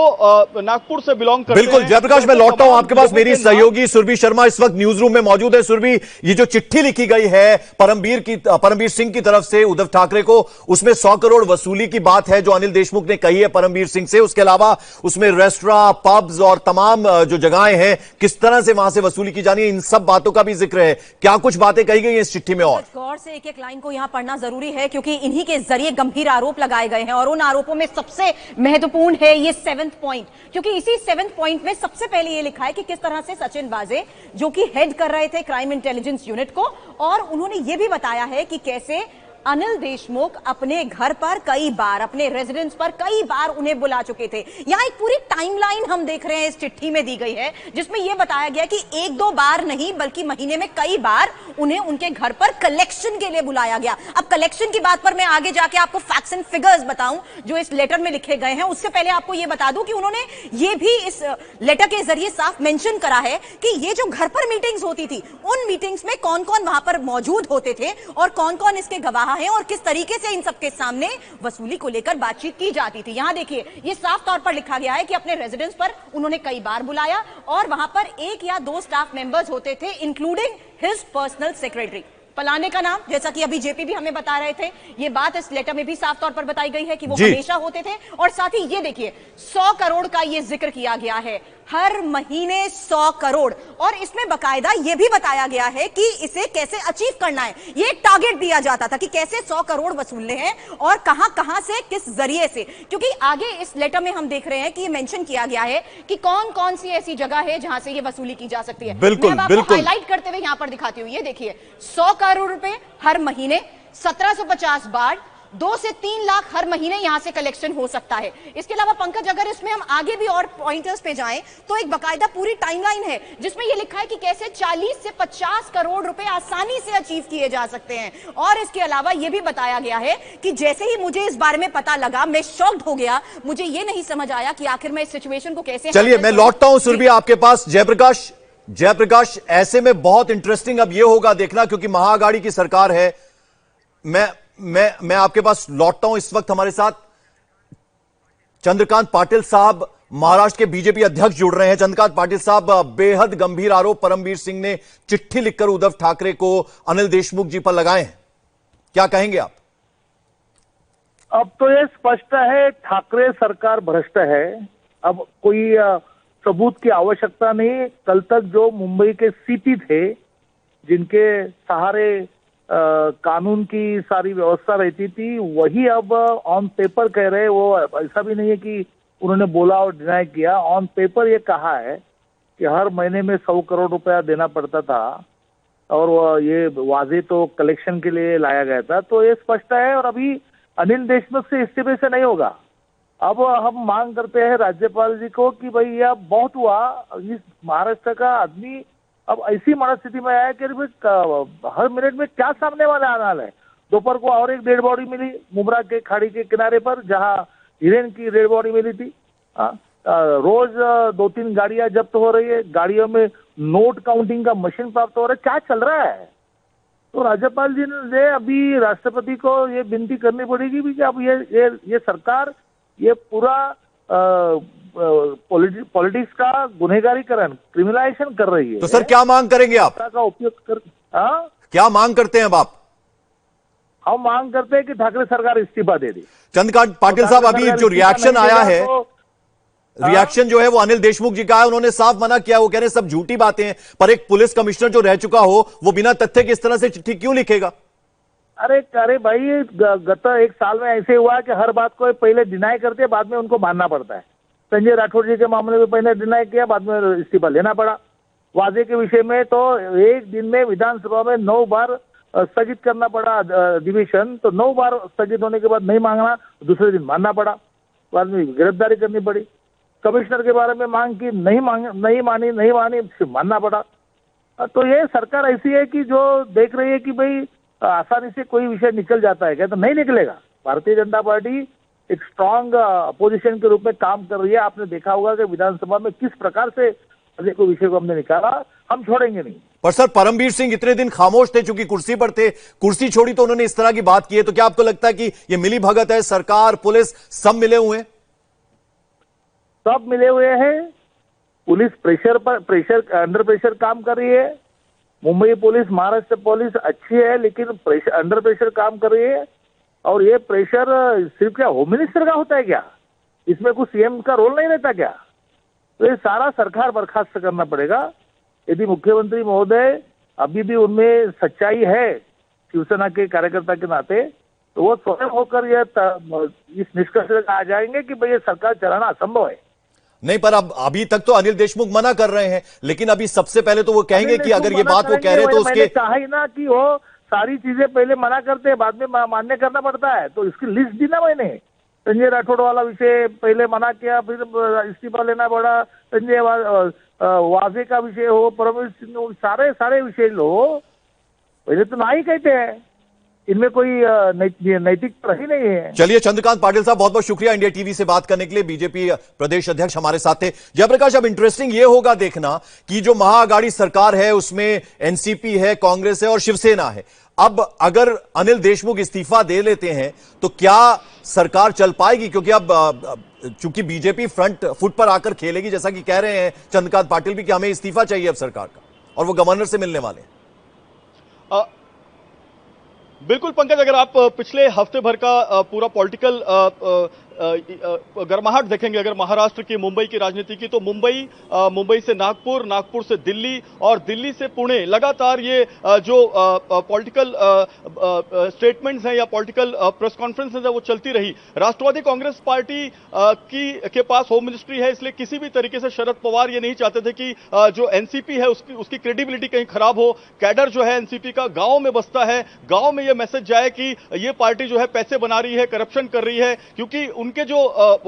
S3: नागपुर से बिलोंग करते हैं।
S1: बिल्कुल जयप्रकाश, मैं लौटता हूं आपके पास। मेरी सहयोगी सुरभि शर्मा इस वक्त न्यूज रूम में मौजूद है। सुरभि, ये जो चिट्ठी लिखी गई है परमवीर सिंह की तरफ से उद्धव ठाकरे को, उसमें 100 करोड़ वसूली की बात है जो अनिल देशमुख ने कही है परमवीर सिंह से। उसके अलावा उसमें रेस्टोरेंट, पब्स और तमाम जो जगहें हैं किस तरह से वहां से वसूली की जानी है, इन सब बातों का भी जिक्र है। क्या कुछ बातें कही गई हैं इस चिट्ठी में? और
S5: गौर से एक-एक लाइन को यहां पढ़ना जरूरी है क्योंकि इन्हीं के जरिए गंभीर आरोप लगाए गए हैं और उन आरोपों में सबसे महत्वपूर्ण है ये 7th पॉइंट, क्योंकि इसी 7th पॉइंट में सबसे पहले ये लिखा है कि किस तरह से सचिन वाजे जो कि हेड कर रहे थे क्राइम इंटेलिजेंस यूनिट को, और उन्होंने ये भी बताया है कि कैसे अनिल देशमुख अपने घर पर कई बार, अपने रेजिडेंस पर कई बार उन्हें बुला चुके थे। यहां एक पूरी टाइमलाइन हम देख रहे हैं इस चिट्ठी में दी गई है जिसमें यह बताया गया कि 1-2 बार नहीं बल्कि महीने में कई बार उन्हें उनके घर पर कलेक्शन के लिए बुलाया गया। अब कलेक्शन की बात पर मैं आगे जाके आपको फैक्ट्स एंड फिगर्स बताऊं जो इस लेटर में लिखे गए हैं, उससे पहले आपको यह बता दूं कि उन्होंने ये भी इस लेटर के जरिए साफ मेंशन करा है कि ये जो घर पर मीटिंग्स होती थी उन मीटिंग्स में कौन कौन वहां पर मौजूद होते थे और कौन कौन इसके गवाह है और किस तरीके से इन सबके सामने वसूली को लेकर बातचीत की जाती थी। यहां देखिए, ये साफ तौर पर लिखा गया है कि अपने रेजिडेंस पर उन्होंने कई बार बुलाया और वहां पर 1 या 2 स्टाफ मेंबर्स होते थे, इंक्लूडिंग हिज पर्सनल सेक्रेटरी। फलाने का नाम, जैसा कि अभी जेपी भी हमें बता रहे थे, ये बात इस लेटर में भी साफ तौर पर बताई गई है कि वो हमेशा होते थे। और साथ ही ये देखिए, 100 करोड़ का ये जिक्र किया गया है, हर महीने 100 करोड़, और इसमें बकायदा ये भी बताया गया है कि इसे कैसे अचीव करना है। ये एक टारगेट दिया जाता था कि कैसे 100 करोड़ वसूलने हैं और कहां कहां से, किस जरिए से, क्योंकि आगे इस लेटर में हम देख रहे हैं कि ये मेंशन किया गया है कि कौन कौन सी ऐसी जगह है जहां से ये वसूली की जा सकती है।
S1: बिल्कुल,
S5: मैं आपको हाईलाइट करते हुए यहां पर दिखाती हूं। ये देखिए, 100 करोड़ रुपए हर महीने, 1750 बार, 2 से 3 लाख हर महीने यहां से कलेक्शन हो सकता है। इसके अलावा पंकज, अगर इसमें हम आगे भी और पॉइंटर्स पे जाएं तो एक बकायदा पूरी टाइमलाइन है जिसमें यह लिखा है कि कैसे 40 से 50 करोड़ रुपए आसानी से अचीव किए जा सकते हैं। और इसके अलावा यह भी बताया गया है कि जैसे ही मुझे इस बारे में पता लगा, मैं शॉक्ड हो गया। मुझे यह नहीं समझ आया कि आखिर मैं इस सिचुएशन को कैसे।
S1: चलिए, मैं लौटता हूं सुरभि आपके पास। जयप्रकाश, ऐसे में बहुत इंटरेस्टिंग अब यह होगा देखना, क्योंकि महाआघाड़ी की सरकार है। मैं आपके पास लौटता हूं। इस वक्त हमारे साथ चंद्रकांत पाटिल साहब, महाराष्ट्र के बीजेपी अध्यक्ष, जुड़ रहे हैं। चंद्रकांत पाटिल साहब, बेहद गंभीर आरोप परमवीर सिंह ने चिट्ठी लिखकर उद्धव ठाकरे को, अनिल देशमुख जी पर लगाए हैं, क्या कहेंगे आप?
S6: अब तो ये स्पष्ट है, ठाकरे सरकार भ्रष्ट है। अब कोई सबूत की आवश्यकता नहीं। कल तक जो मुंबई के सीपी थे, जिनके सहारे कानून की सारी व्यवस्था रहती थी, वही अब ऑन पेपर कह रहे। वो ऐसा भी नहीं है कि उन्होंने बोला और डिनाई किया। ऑन पेपर ये कहा है कि हर महीने में 100 करोड़ रुपया देना पड़ता था और ये वाजे तो कलेक्शन के लिए लाया गया था। तो ये स्पष्ट है। और अभी अनिल देशमुख से इस्तीफे से नहीं होगा। अब हम मांग करते हैं राज्यपाल जी को कि भाई यह बहुत हुआ। इस महाराष्ट्र का आदमी अब ऐसी मनस्थिति में आया कि हर मिनट में क्या सामने वाला आना है। दोपहर को और एक डेड बॉडी मिली मुमरा के खाड़ी के किनारे पर, जहां हिरेन की डेड बॉडी मिली थी। रोज 2-3 गाड़ियां जब्त हो रही है, गाड़ियों में नोट काउंटिंग का मशीन प्राप्त हो रहा है। क्या चल रहा है? तो राज्यपाल जी ने अभी राष्ट्रपति को ये विनती करनी पड़ेगी भी कि अब ये सरकार ये पूरा पॉलिटिक्स का गुनहगारीकरण, क्रिमिनलाइजेशन कर रही है।
S1: तो सर, क्या मांग करेंगे आप?
S6: का उपयोग कर
S1: क्या मांग करते हैं अब आप?
S6: हम मांग करते हैं कि ठाकरे सरकार इस्तीफा दे दी।
S1: चंद्रकांत पाटिल साहब, अभी जो रिएक्शन आया है, रिएक्शन जो है वो अनिल देशमुख जी का है। उन्होंने साफ मना किया, वो कह रहे हैं सब झूठी बातें हैं। पर एक पुलिस कमिश्नर जो रह चुका हो, वो बिना तथ्य के इस तरह से चिट्ठी क्यों लिखेगा?
S6: अरे भाई, गत 1 साल में ऐसे हुआ कि हर बात को पहले डिनाई करते हैं, बाद में उनको मानना पड़ता है। संजय राठौर जी के मामले में पहले डिनाई किया, बाद में इस्तीफा लेना पड़ा। वाजे के विषय में तो एक दिन में विधानसभा में 9 बार स्थगित करना पड़ा अधिवेशन। तो 9 बार स्थगित होने के बाद नहीं मांगना, दूसरे दिन मानना पड़ा, बाद में गिरफ्तारी करनी पड़ी। कमिश्नर के बारे में मांग की, नहीं मानी, मानना पड़ा। तो ये सरकार ऐसी है कि जो देख रही है कि भाई आसानी से कोई विषय निकल जाता है क्या, तो नहीं निकलेगा। भारतीय जनता पार्टी एक स्ट्रांग अपोजिशन के रूप में काम कर रही है। आपने देखा होगा कि विधानसभा में किस प्रकार से को विषय को हमने निकाला। हम छोड़ेंगे नहीं।
S1: पर सर, परमवीर सिंह इतने दिन खामोश थे, चूंकि कुर्सी पर थे, कुर्सी छोड़ी तो उन्होंने इस तरह की बात की है। तो क्या आपको लगता है कि ये मिली भगत है? सरकार, पुलिस सब मिले हुए हैं?
S6: सब मिले हुए हैं। पुलिस अंडर प्रेशर काम कर रही है। मुंबई पुलिस, महाराष्ट्र पुलिस अच्छी है, लेकिन अंडर प्रेशर काम कर रही है। और ये प्रेशर सिर्फ क्या होम मिनिस्टर का होता है क्या? इसमें कुछ सीएम का रोल नहीं रहता क्या? तो ये सारा सरकार बर्खास्त करना पड़ेगा। यदि मुख्यमंत्री महोदय अभी भी उनमें सच्चाई है शिवसेना के कार्यकर्ता के नाते, तो वो स्वयं होकर इस निष्कर्ष तक आ जाएंगे कि भाई ये सरकार चलाना असंभव है।
S1: नहीं, पर अब अभी तक तो अनिल देशमुख मना कर रहे हैं, लेकिन अभी सबसे पहले तो वो कहेंगे कि अगर ये बात वो कह रहे हैं तो उसके
S6: कहा ही ना कि वो सारी चीजें पहले मना करते हैं, बाद में मान्य करना पड़ता है। तो इसकी लिस्ट दी ना मैंने। संजय राठौड़ वाला विषय पहले मना किया, फिर इस्तीफा लेना पड़ा। संजय वाजे का विषय हो, परमवीर सिंह, सारे विषय लो, पहले तो ना ही कहते हैं। इनमें कोई नैतिकता ही नहीं है।
S1: चलिए, चंद्रकांत पाटिल साहब, बहुत बहुत शुक्रिया इंडिया टीवी से बात करने के लिए। बीजेपी प्रदेश अध्यक्ष हमारे साथ थे। जयप्रकाश, अब इंटरेस्टिंग ये होगा देखना कि जो महाआघाड़ी सरकार है उसमें एनसीपी है, कांग्रेस है और शिवसेना है। अब अगर अनिल देशमुख इस्तीफा दे लेते हैं तो क्या सरकार चल पाएगी? क्योंकि अब चूंकि बीजेपी फ्रंट फुट पर आकर खेलेगी, जैसा कि कह रहे हैं चंद्रकांत पाटिल भी कि हमें इस्तीफा चाहिए अब सरकार का, और वो गवर्नर से मिलने वाले हैं।
S3: बिल्कुल पंकज, अगर आप पिछले हफ्ते भर का पूरा पॉलिटिकल गर्माहट देखेंगे अगर महाराष्ट्र की, मुंबई की राजनीति की, तो मुंबई से नागपुर, नागपुर से दिल्ली और दिल्ली से पुणे, लगातार ये जो पॉलिटिकल स्टेटमेंट्स हैं या पॉलिटिकल प्रेस कॉन्फ्रेंसेस है वो चलती रही। राष्ट्रवादी कांग्रेस पार्टी के पास होम मिनिस्ट्री है, इसलिए किसी भी तरीके से शरद पवार ये नहीं चाहते थे कि जो एनसीपी है उसकी क्रेडिबिलिटी कहीं खराब हो। कैडर जो है एनसीपी का गांव में बसता है, गांव में ये मैसेज जाए कि ये पार्टी जो है पैसे बना रही है, करप्शन कर रही है, क्योंकि उनके जो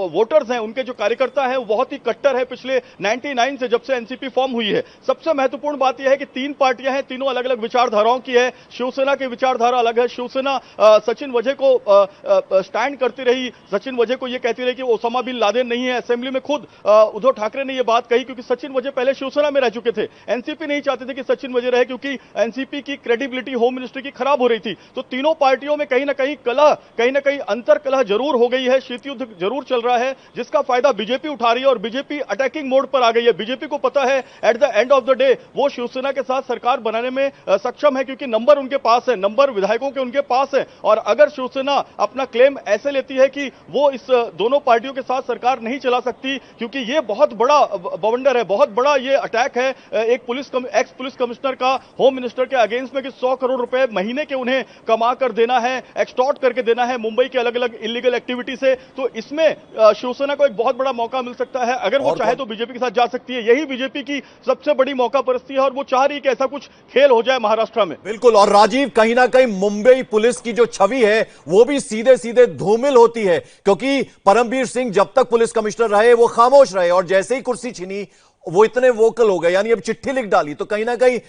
S3: वोटर्स हैं, उनके जो कार्यकर्ता हैं वो बहुत ही कट्टर है पिछले 99 से, जब से एनसीपी फॉर्म हुई है। सबसे महत्वपूर्ण बात यह है कि 3 पार्टियां हैं, तीनों अलग अलग विचारधाराओं की है। शिवसेना की विचारधारा अलग है। शिवसेना सचिन वजह को स्टैंड करती रही, सचिन वजह को यह कहती रही कि वो ओसामा बिन लादेन नहीं है। असेंबली में खुद उद्धव ठाकरे ने यह बात कही, क्योंकि सचिन वजह पहले शिवसेना में रह चुके थे। एनसीपी नहीं चाहते थे कि सचिन वजह रहे, क्योंकि एनसीपी की क्रेडिबिलिटी होम मिनिस्ट्री की खराब हो रही थी। तो तीनों पार्टियों में कहीं ना कहीं अंतर कलह जरूर हो गई है, शीत युद्ध जरूर चल रहा है, जिसका फायदा बीजेपी उठा रही है और बीजेपी अटैकिंग मोड पर आ गई है। बीजेपी को पता है at the end of the day वो शिवसेना के साथ सरकार बनाने में सक्षम है, क्योंकि नंबर उनके पास है, नंबर विधायकों के उनके पास है। और अगर शिवसेना अपना क्लेम ऐसे लेती है कि वो इस दोनों पार्टियों के साथ सरकार नहीं चला सकती, क्योंकि ये बहुत बड़ा बवंडर है, बहुत बड़ा ये अटैक है एक एक्स पुलिस कमिश्नर का होम मिनिस्टर के अगेंस्ट में, कि 100 करोड़ रुपए महीने के उन्हें कमा कर देना है, एक्सटॉर्ट करके देना है मुंबई के अलग अलग इलीगल एक्टिविटी से। तो इसमें शिवसेना को एक बहुत बड़ा मौका मिल सकता है। अगर वो चाहे तो बीजेपी के साथ जा सकती है। यही बीजेपी की सबसे बड़ी मौका परस्ती है और वो चाह रही है कि ऐसा कुछ खेल हो जाए महाराष्ट्र में।
S1: बिल्कुल। और राजीव, कहीं ना कहीं मुंबई पुलिस की जो छवि है वो भी सीधे सीधे धूमिल होती है, क्योंकि परमबीर सिंह जब तक पुलिस कमिश्नर रहे वो खामोश रहे, और जैसे ही कुर्सी छीनी वो इतने वोकल हो गए, यानी अब चिट्ठी लिख डाली। तो कहीं ना कहीं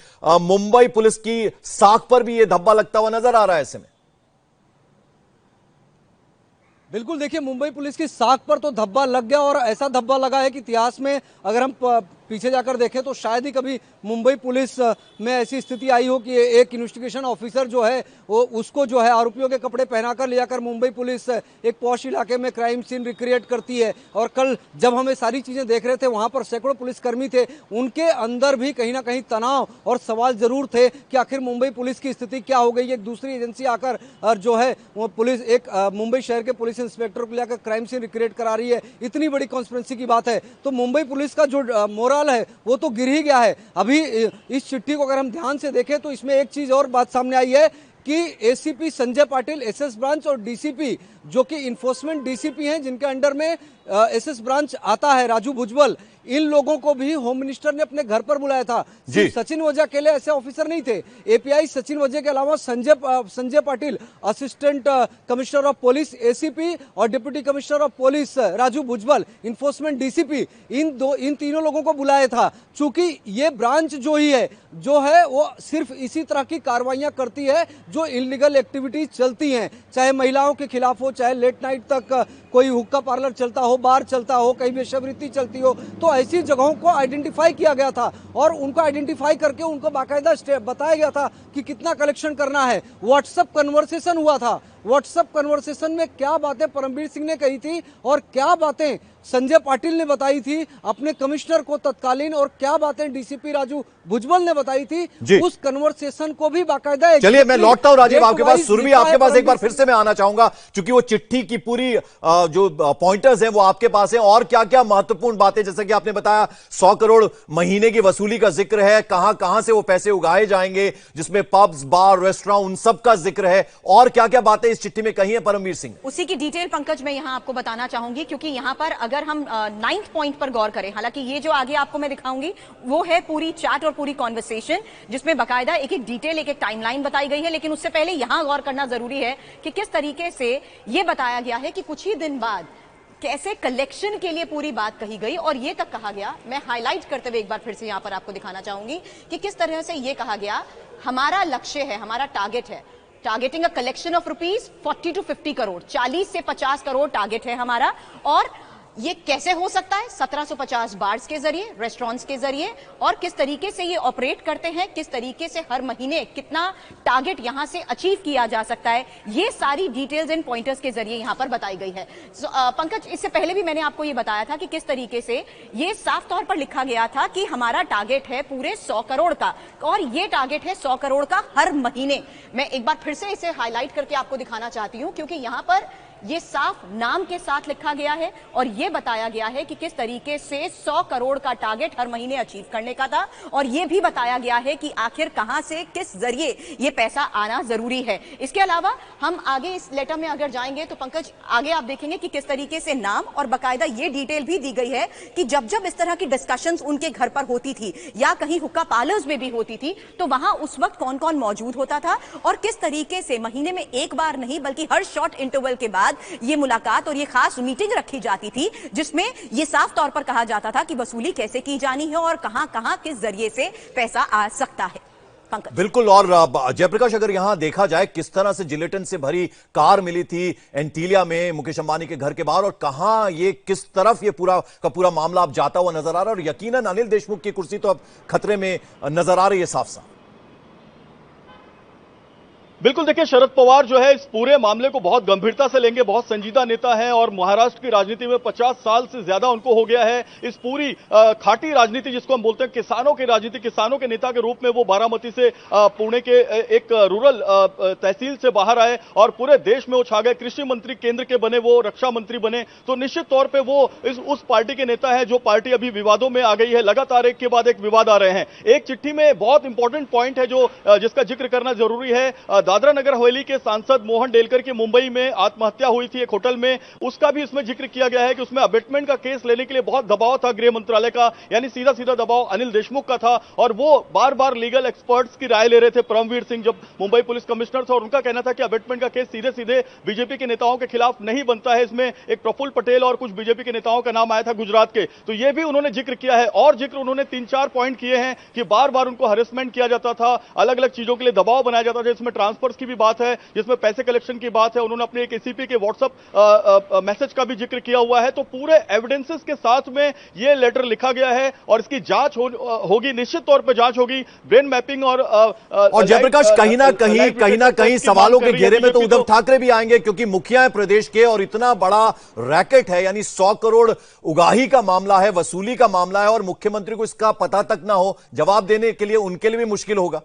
S1: मुंबई पुलिस की साख पर भी ये धब्बा लगता हुआ नजर आ रहा है ऐसे में।
S2: बिल्कुल, देखिए मुंबई पुलिस की साख पर तो धब्बा लग गया, और ऐसा धब्बा लगा है कि इतिहास में अगर हम पीछे जाकर देखें तो शायद ही कभी मुंबई पुलिस में ऐसी स्थिति आई हो कि एक इन्वेस्टिगेशन ऑफिसर जो है वो उसको जो है आरोपियों के कपड़े पहनाकर ले जाकर मुंबई पुलिस एक पॉश इलाके में क्राइम सीन रिक्रिएट करती है। और कल जब हमें सारी चीज़ें देख रहे थे, वहाँ पर सैकड़ों पुलिसकर्मी थे, उनके अंदर भी कहीं ना कहीं तनाव और सवाल जरूर थे कि आखिर मुंबई पुलिस की स्थिति क्या हो गई। एक दूसरी एजेंसी आकर और जो है वो पुलिस एक मुंबई शहर के पुलिस इंस्पेक्टर को लेकर क्राइम सीन रिक्रिएट करा रही है। इतनी बड़ी कॉन्स्पिरेंसी की बात है, तो मुंबई पुलिस का जो मोरल है वो तो गिर ही गया है। अभी इस चिट्ठी को अगर हम ध्यान से देखें तो इसमें एक चीज और बात सामने आई है कि ACP Sanjay Patil, SS branch, और डीसीपी जो कि इन्फोर्समेंट डीसीपी हैं, जिनके अंडर में एसएस ब्रांच आता है, राजू भुजबल, इन लोगों को भी होम मिनिस्टर ने अपने घर पर बुलाया था। सिर्फ सचिन वजह के लिए ऐसे ऑफिसर नहीं थे। एपीआई सचिन वजह के अलावा Sanjay Patil, assistant commissioner of police ACP, और deputy commissioner of police Raju Bhujbal, enforcement DCP, इन तीनों लोगों को बुलाया था। चूंकि ये ब्रांच जो है वो सिर्फ इसी तरह की कार्रवाइयां करती है जो इलीगल एक्टिविटीज चलती हैं, चाहे महिलाओं के खिलाफ हो, चाहे लेट नाइट तक कोई हुक्का पार्लर चलता हो, बार चलता हो, कहीं वेश्यावृत्ति चलती हो। तो ऐसी जगहों को आइडेंटिफाई किया गया था और उनको आइडेंटिफाई करके उनको बाकायदा बताया गया था कि कितना कलेक्शन करना है। व्हाट्सएप कन्वर्सेशन हुआ था। व्हाट्सएप कन्वर्सेशन में क्या बातें परमबीर सिंह ने कही थी और क्या बातें संजय पाटिल ने बताई थी अपने कमिश्नर को तत्कालीन, और क्या बातें डीसीपी राजू भुजबल ने बताई थी, उस कन्वर्सेशन को भी बाकायदा।
S1: चलिए मैं लौटता हूं राजीव आपके पास। सुरभि, आपके पास एक बार फिर से मैं आना चाहूंगा, क्योंकि वो चिट्ठी की पूरी जो पॉइंटर्स हैं वो आपके पास हैं, और क्या क्या महत्वपूर्ण बातें, जैसे कि आपने बताया 100 करोड़ महीने की वसूली का जिक्र है, कहां से वो पैसे उगाए जाएंगे, जिसमें पब्स, बार, रेस्टोरेंट, उन सब का जिक्र है, और क्या क्या बातें इस चिट्ठी में कही है परमबीर सिंह।
S5: उसी की डिटेल पंकज मैं यहां आपको बताना चाहूंगी, क्योंकि यहां पर अगर हम 9th पॉइंट पर गौर करें, हालांकि ये जो आगे आपको मैं दिखाऊंगी वो है पूरी चैट और पूरी कॉन्वर्सेशन, जिसमें बकायदा एक एक डिटेल, एक एक टाइमलाइन बताई गई है। लेकिन उससे पहले यहां गौर करना जरूरी है कि किस तरीके से यह बताया गया है कि कुछ ही दिन बाद कैसे कलेक्शन के लिए पूरी बात कही गई, और ये तक कहा गया, मैं हाईलाइट करते हुए एक बार फिर से यहां पर आपको दिखाना चाहूंगी कि किस तरह से यह कहा गया, हमारा लक्ष्य है, हमारा टारगेट है, targeting a collection of rupees 40 to 50 crore, 40 से 50 करोड़ टारगेट है हमारा, और ये कैसे हो सकता है? 1750 बार्स के जरिए, रेस्टोरेंट्स के जरिए, और किस तरीके से ये ऑपरेट करते हैं, किस तरीके से हर महीने कितना टारगेट यहां से अचीव किया जा सकता है, ये सारी डिटेल्स एंड पॉइंटर्स के जरिए यहां पर बताई गई है। पंकज, इससे पहले भी मैंने आपको ये बताया था कि किस तरीके से ये साफ तौर पर लिखा गया था कि हमारा टारगेट है पूरे 100 करोड़ का, और ये टारगेट है 100 करोड़ का हर महीने। मैं एक बार फिर से इसे हाईलाइट करके आपको दिखाना चाहती हूं, क्योंकि यहां पर ये साफ नाम के साथ लिखा गया है और ये बताया गया है कि किस तरीके से 100 करोड़ का टारगेट हर महीने अचीव करने का था, और ये भी बताया गया है कि आखिर कहां से किस जरिए ये पैसा आना जरूरी है। इसके अलावा हम आगे इस लेटर में अगर जाएंगे तो पंकज, आगे आप देखेंगे कि किस तरीके से नाम और बाकायदा ये डिटेल भी दी गई है कि जब जब इस तरह की डिस्कशंस उनके घर पर होती थी या कहीं हुक्का पार्लर्स में भी होती थी, तो वहां उस वक्त कौन कौन मौजूद होता था और किस तरीके से महीने में एक बार नहीं बल्कि हर शॉर्ट इंटरवल के बाद ये मुलाकात और ये खास मीटिंग रखी जाती थी, जिसमें ये साफ तौर पर कहा जाता था कि वसूली कैसे की जानी है और कहां कहां किस जरिए से पैसा आ सकता है। पंकज,
S1: बिल्कुल। और जयप्रकाश, अगर यहां देखा जाए किस तरह से जिलेटिन से भरी कार मिली थी एंटीलिया में मुकेश अंबानी के घर के बाहर, और कहां ये किस तरफ ये पूरा का पूरा मामला अब जाता हुआ नजर आ रहा है, और यकीनन अनिल देशमुख की कुर्सी तो अब खतरे में नजर आ रही है साफ साफ।
S3: बिल्कुल, देखिए, शरद पवार जो है इस पूरे मामले को बहुत गंभीरता से लेंगे, बहुत संजीदा नेता हैं और महाराष्ट्र की राजनीति में 50 साल से ज्यादा उनको हो गया है। इस पूरी खाटी राजनीति जिसको हम बोलते हैं किसानों की राजनीति, किसानों के नेता के रूप में वो बारामती से पुणे के एक रूरल तहसील से बाहर आए और पूरे देश में वो छा गए, कृषि मंत्री केंद्र के बने, वो रक्षा मंत्री बने। तो निश्चित तौर पर वो उस पार्टी के नेता है जो पार्टी अभी विवादों में आ गई है, लगातार एक के बाद एक विवाद आ रहे हैं। एक चिट्ठी में बहुत इंपॉर्टेंट पॉइंट है जो जिसका जिक्र करना जरूरी है। दादरा नगर हवेली के सांसद मोहन डेलकर की मुंबई में आत्महत्या हुई थी एक होटल में, उसका भी इसमें जिक्र किया गया है कि उसमें अबेटमेंट का केस लेने के लिए बहुत दबाव था गृह मंत्रालय का, यानी सीधा सीधा दबाव अनिल देशमुख का था, और वो बार बार लीगल एक्सपर्ट्स की राय ले रहे थे। परमवीर सिंह जब मुंबई पुलिस कमिश्नर थे और उनका कहना था कि अबेटमेंट का केस सीधे सीधे बीजेपी के नेताओं के खिलाफ नहीं बनता है, इसमें एक प्रफुल्ल पटेल और कुछ बीजेपी के नेताओं का नाम आया था गुजरात के, तो ये भी उन्होंने जिक्र किया है। और जिक्र उन्होंने 3-4 पॉइंट किए हैं कि बार बार उनको हरेसमेंट किया जाता था, अलग अलग चीजों के लिए दबाव बनाया जाता था, जिसमें ट्रांसफर्स की भी बात है, जिसमें पैसे कलेक्शन की बात है। उन्होंने अपने एक एसीपी के व्हाट्सएप मैसेज का भी जिक्र किया हुआ है। तो पूरे एविडेंसेस के साथ में ये लेटर लिखा गया है और इसकी जांच होगी, निश्चित तौर पर जांच होगी। ब्रेन मैपिंग और
S1: जयप्रकाश, कहीं ना कहीं सवालों के घेरे में तो उद्धव ठाकरे भी आएंगे, क्योंकि मुखिया है प्रदेश के और इतना बड़ा रैकेट है, यानी 100 करोड़ उगाही का मामला है, वसूली का मामला है, और मुख्यमंत्री को इसका पता तक ना हो, जवाब देने के लिए उनके लिए भी मुश्किल होगा।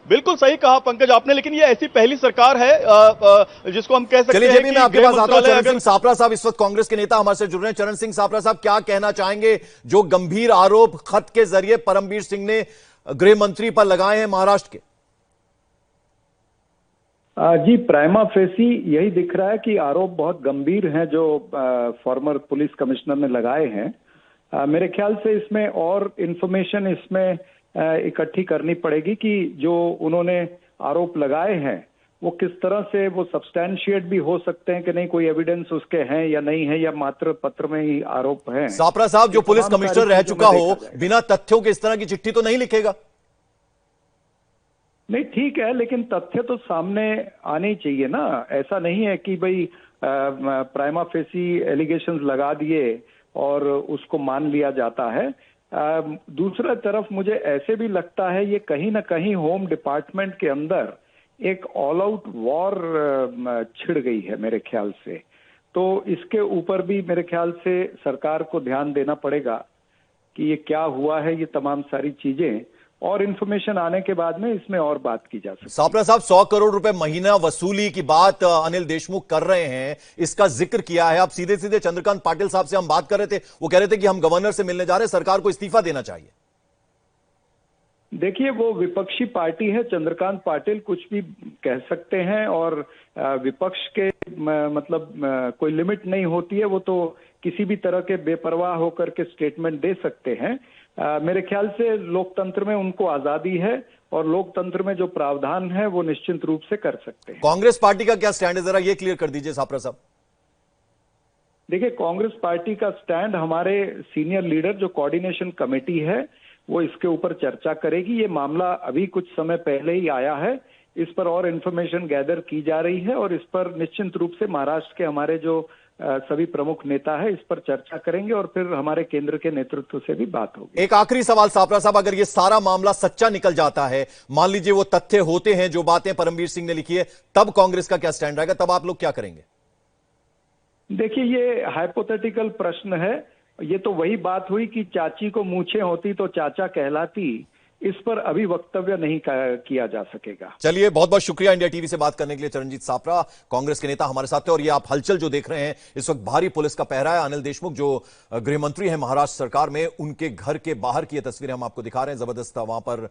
S3: बिल्कुल सही कहा पंकज आपने, लेकिन ये ऐसी पहली सरकार है जिसको हम कह सकते हैं कि
S1: मैं आपके पास आता हूं। चरण सिंह सापरा साहब इस वक्त कांग्रेस के नेता हमारे से जुड़ रहे हैं। चरण सिंह सापरा साहब, क्या कहना चाहेंगे जो गंभीर आरोप खत के जरिए परमवीर सिंह ने गृह मंत्री पर लगाए हैं महाराष्ट्र के?
S7: जी, प्राइमा फेसी यही दिख रहा है कि आरोप बहुत गंभीर हैं जो फॉर्मर पुलिस कमिश्नर ने लगाए हैं। मेरे ख्याल से इसमें और इंफॉर्मेशन इसमें इकट्ठी करनी पड़ेगी कि जो उन्होंने आरोप लगाए हैं वो किस तरह से वो सब्सटैंशिएट भी हो सकते हैं कि नहीं, कोई एविडेंस उसके हैं या नहीं है, या मात्र पत्र में ही आरोप हैं।
S1: सापरा साहब, जो पुलिस कमिश्नर रह चुका हो बिना तथ्यों के इस तरह की चिट्ठी तो नहीं लिखेगा?
S7: नहीं, ठीक है, लेकिन तथ्य तो सामने आने ही चाहिए ना। ऐसा नहीं है कि भाई प्राइमा फेसी एलिगेशंस लगा दिए और उसको मान लिया जाता है। दूसरा तरफ मुझे ऐसे भी लगता है ये कहीं ना कहीं होम डिपार्टमेंट के अंदर एक ऑल आउट वॉर छिड़ गई है मेरे ख्याल से। तो इसके ऊपर भी मेरे ख्याल से सरकार को ध्यान देना पड़ेगा कि ये क्या हुआ है, ये तमाम सारी चीजें, और इन्फॉर्मेशन आने के बाद में इसमें और बात की जा सकती है।
S1: सापरा साहब, 100 करोड़ रुपए महीना वसूली की बात अनिल देशमुख कर रहे हैं, इसका जिक्र किया है। आप सीधे सीधे चंद्रकांत पाटिल साहब से हम बात कर रहे थे, वो कह रहे थे कि हम गवर्नर से मिलने जा रहे हैं, सरकार को इस्तीफा देना चाहिए।
S7: देखिए, वो विपक्षी पार्टी है, चंद्रकांत पाटिल कुछ भी कह सकते हैं और विपक्ष के मतलब कोई लिमिट नहीं होती है, वो तो किसी भी तरह के बेपरवाह होकर के स्टेटमेंट दे सकते हैं। मेरे ख्याल से लोकतंत्र में उनको आजादी है और लोकतंत्र में जो प्रावधान है वो निश्चित रूप से कर सकते हैं।
S1: कांग्रेस पार्टी का क्या स्टैंड है, जरा ये क्लियर कर दीजिए सापरा साहब।
S7: देखिए, कांग्रेस पार्टी का स्टैंड, हमारे सीनियर लीडर जो कोऑर्डिनेशन कमेटी है वो इसके ऊपर चर्चा करेगी। ये मामला अभी कुछ समय पहले ही आया है, इस पर और इन्फॉर्मेशन गैदर की जा रही है और इस पर निश्चित रूप से महाराष्ट्र के हमारे जो सभी प्रमुख नेता है, इस पर चर्चा करेंगे और फिर हमारे केंद्र के नेतृत्व से भी बात होगी।
S1: एक आखिरी सवाल सापरा साहब, अगर ये सारा मामला सच्चा निकल जाता है, मान लीजिए वो तथ्य होते हैं जो बातें परमवीर सिंह ने लिखी है, तब कांग्रेस का क्या स्टैंड रहेगा, तब आप लोग क्या करेंगे?
S7: देखिए, ये हाइपोथेटिकल प्रश्न है। ये तो वही बात हुई कि चाची को मूछें होती तो चाचा कहलाती, इस पर अभी वक्तव्य नहीं किया जा सकेगा।
S1: चलिए, बहुत बहुत शुक्रिया इंडिया टीवी से बात करने के लिए चरणजीत सापरा, कांग्रेस के नेता हमारे साथ थे। और ये आप हलचल जो देख रहे हैं, इस वक्त भारी पुलिस का पहरा है। अनिल देशमुख जो गृह मंत्री हैं महाराष्ट्र सरकार में, उनके घर के बाहर की ये तस्वीरें हम आपको दिखा रहे हैं। जबरदस्त वहां पर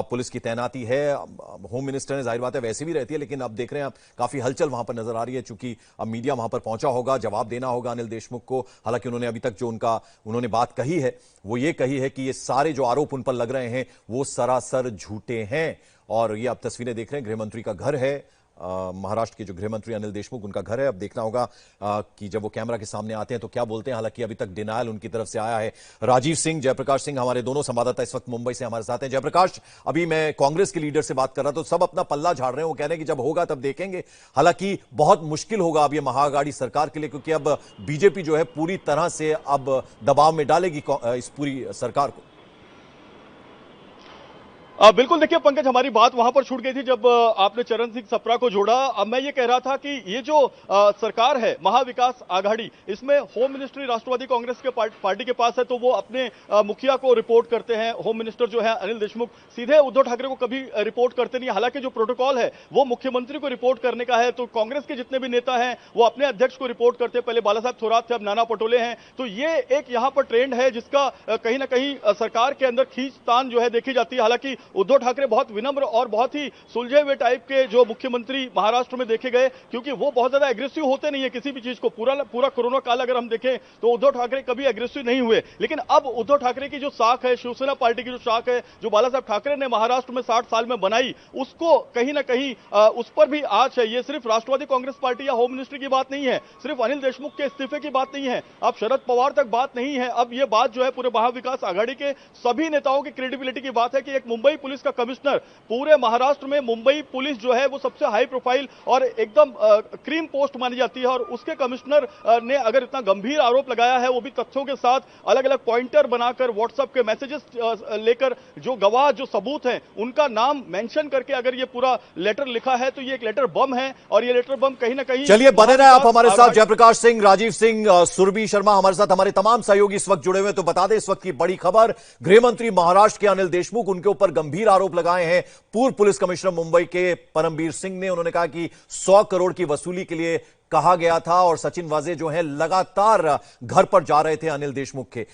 S1: पुलिस की तैनाती है। होम मिनिस्टर ने, जाहिर बात है वैसे भी रहती है, लेकिन अब देख रहे हैं काफी हलचल वहां पर नजर आ रही है, चूंकि अब मीडिया वहां पर पहुंचा होगा, जवाब देना होगा अनिल देशमुख को। हालांकि उन्होंने अभी तक जो उन्होंने बात कही है वो ये कही है कि ये सारे जो आरोप उन पर लग रहे हैं वो सरासर झूठे हैं। और ये आप तस्वीरें देख रहे हैं, गृहमंत्री का घर है, महाराष्ट्र के जो गृहमंत्री अनिल देशमुख, उनका घर है। अब देखना होगा कि जब वो कैमरा के सामने आते हैं तो क्या बोलते हैं। हालांकि अभी तक डिनायल उनकी तरफ से आया है। राजीव सिंह, जयप्रकाश सिंह, हमारे दोनों संवाददाता इस वक्त मुंबई से हमारे साथ हैं। जयप्रकाश, अभी मैं कांग्रेस के लीडर से बात कर रहा था, तो सब अपना पल्ला झाड़ रहे हैं, वो कह रहे हैं कि जब होगा तब देखेंगे। हालांकि बहुत मुश्किल होगा अब ये महाआघाड़ी सरकार के लिए, क्योंकि अब बीजेपी जो है पूरी तरह से अब दबाव में डालेगी इस पूरी सरकार को।
S3: बिल्कुल, देखिए पंकज, हमारी बात वहां पर छूट गई थी जब आपने चरण सिंह सप्रा को जोड़ा। अब मैं ये कह रहा था कि ये जो सरकार है महाविकास आघाड़ी, इसमें होम मिनिस्ट्री राष्ट्रवादी कांग्रेस के पार्टी के पास है, तो वो अपने मुखिया को रिपोर्ट करते हैं। होम मिनिस्टर जो है अनिल देशमुख सीधे उद्धव ठाकरे को कभी रिपोर्ट करते नहीं। हालांकि जो प्रोटोकॉल है वो मुख्यमंत्री को रिपोर्ट करने का है, तो कांग्रेस के जितने भी नेता हैं वो अपने अध्यक्ष को रिपोर्ट करते हैं। पहले बाला साहब थोरात थे, अब नाना पटोले हैं। तो ये एक यहाँ पर ट्रेंड है जिसका कहीं ना कहीं सरकार के अंदर खींचतान जो है देखी जाती है। हालांकि उद्धव ठाकरे बहुत विनम्र और बहुत ही सुलझे हुए टाइप के जो मुख्यमंत्री महाराष्ट्र में देखे गए, क्योंकि वो बहुत ज्यादा एग्रेसिव होते नहीं है किसी भी चीज को। पूरा कोरोना काल अगर हम देखें तो उद्धव ठाकरे कभी एग्रेसिव नहीं हुए। लेकिन अब उद्धव ठाकरे की जो शाख है, शिवसेना पार्टी की जो शाख है, जो बाला साहब ठाकरे ने महाराष्ट्र में 60 साल में बनाई, उसको कहीं ना कहीं उस पर भी आंच है। ये सिर्फ राष्ट्रवादी कांग्रेस पार्टी या होम मिनिस्ट्री की बात नहीं है, सिर्फ अनिल देशमुख के इस्तीफे की बात नहीं है, अब शरद पवार तक बात नहीं है। अब ये बात जो है पूरे महाविकास आघाड़ी के सभी नेताओं की क्रेडिबिलिटी की बात है कि एक मुंबई पुलिस का कमिश्नर, पूरे महाराष्ट्र में मुंबई पुलिस जो है वो सबसे हाई प्रोफाइल और एकदम क्रीम पोस्ट मानी जाती है, और उसके कमिश्नर ने अगर इतना गंभीर आरोप लगाया है, वो भी तथ्यों के साथ अलग अलग पॉइंटर बनाकर, व्हाट्सएप के मैसेजेस लेकर, जो गवाह जो सबूत हैं उनका नाम मेंशन करके अगर ये पूरा लेटर लिखा है, तो ये एक लेटर बम है। और ये लेटर बम कहीं ना कहीं,
S1: चलिए बने रहे आप हमारे साथ। जयप्रकाश सिंह, राजीव सिंह, सुरभि शर्मा हमारे साथ, हमारे तमाम सहयोगी इस वक्त जुड़े हुए। तो बता दें इस वक्त की बड़ी खबर, गृहमंत्री महाराष्ट्र के अनिल देशमुख, उनके ऊपर गंभीर आरोप लगाए हैं पूर्व पुलिस कमिश्नर मुंबई के परमवीर सिंह ने। उन्होंने कहा कि 100 करोड़ की वसूली के लिए कहा गया था, और सचिन वाजे जो है लगातार घर पर जा रहे थे अनिल देशमुख के।